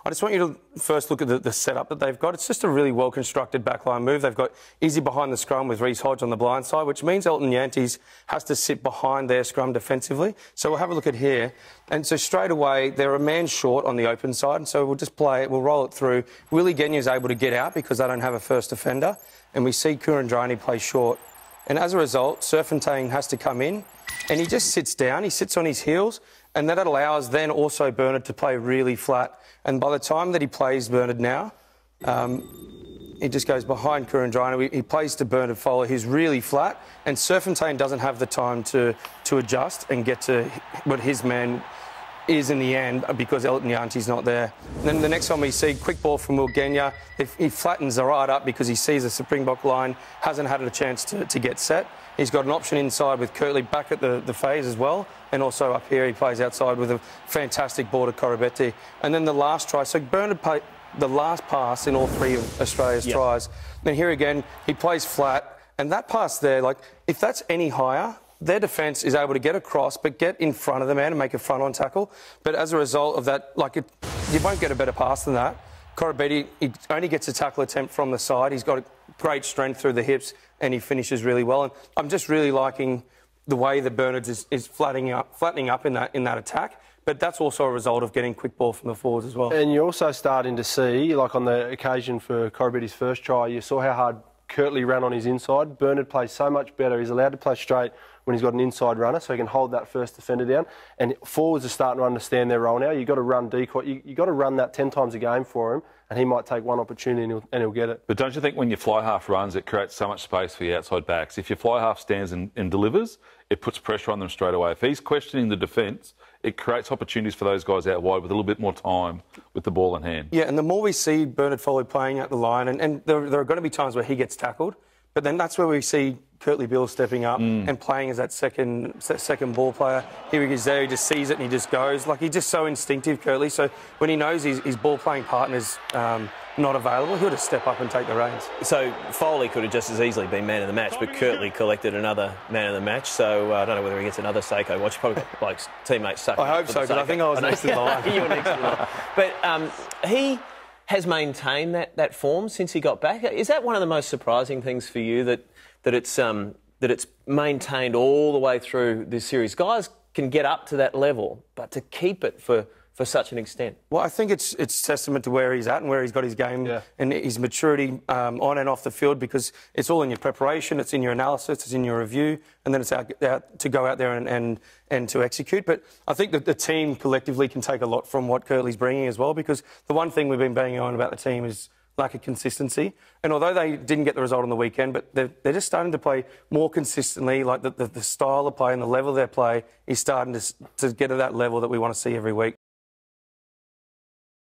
I just want you to first look at the setup that they've got. It's just a really well-constructed backline move. They've got Izzy behind the scrum with Reece Hodge on the blind side, which means Elton Yantes has to sit behind their scrum defensively. So we'll have a look at here. And so straight away, they're a man short on the open side, and so we'll just play it, we'll roll it through. Willie Genya's able to get out because they don't have a first defender, and we see Kuridrani play short. And as a result, Serfontein has to come in, and he just sits down, he sits on his heels, and that allows then also Bernard to play really flat. And by the time that he plays Bernard now, he just goes behind Kuridrani. He plays to Bernard Foley, who's really flat, and Serfontein doesn't have the time to adjust and get to what his man is in the end because Elton Yante's not there. And then the next one we see, quick ball from Will Genya. He flattens the right up because he sees the Springbok line, hasn't had a chance to get set. He's got an option inside with Kirtley back at the phase as well, and also up here he plays outside with a fantastic ball to Koroibete. And then the last try, so Bernard played the last pass in all three of Australia's tries. Then here again, he plays flat, and that pass there, like, if that's any higher, their defence is able to get across but get in front of the man and make a front-on tackle. But as a result of that, like, you won't get a better pass than that. Koroibete, he only gets a tackle attempt from the side. He's got a great strength through the hips and he finishes really well. And I'm just really liking the way that Bernard is flattening up in that attack. But that's also a result of getting quick ball from the forwards as well. And you're also starting to see, like on the occasion for Koroibete's first try, you saw how hard Kirtley ran on his inside. Bernard plays so much better. He's allowed to play straight when he's got an inside runner, so he can hold that first defender down. And forwards are starting to understand their role now. You've got to run decoy. You've got to run that 10 times a game for him, and he might take one opportunity and he'll get it. But don't you think when your fly half runs, it creates so much space for your outside backs? If your fly half stands and delivers, it puts pressure on them straight away. If he's questioning the defence, it creates opportunities for those guys out wide with a little bit more time with the ball in hand. Yeah, and the more we see Bernard Foley playing at the line, and there are going to be times where he gets tackled, but then that's where we see Kurtley Beale stepping up and playing as that second ball player. Here he is there, he just sees it and he just goes. Like, he's just so instinctive, Kurtley. So when he knows his ball-playing partner's not available, he'll just step up and take the reins. So Foley could have just as easily been man of the match, but Kurtley collected another man of the match. So I don't know whether he gets another Seiko watch. Probably got like teammates sucking. I hope so, because I think I was next in line. You were next in line. But he has maintained that form since he got back. Is that one of the most surprising things for you, that it's maintained all the way through this series? Guys can get up to that level, but to keep it for such an extent. Well, I think it's testament to where he's at and where he's got his game and his maturity on and off the field, because it's all in your preparation, it's in your analysis, it's in your review, and then it's out to go out there and to execute. But I think that the team collectively can take a lot from what Kurtley's bringing as well, because the one thing we've been banging on about the team is lack of consistency. And although they didn't get the result on the weekend, but they're just starting to play more consistently. Like the style of play and the level of their play is starting to get to that level that we want to see every week.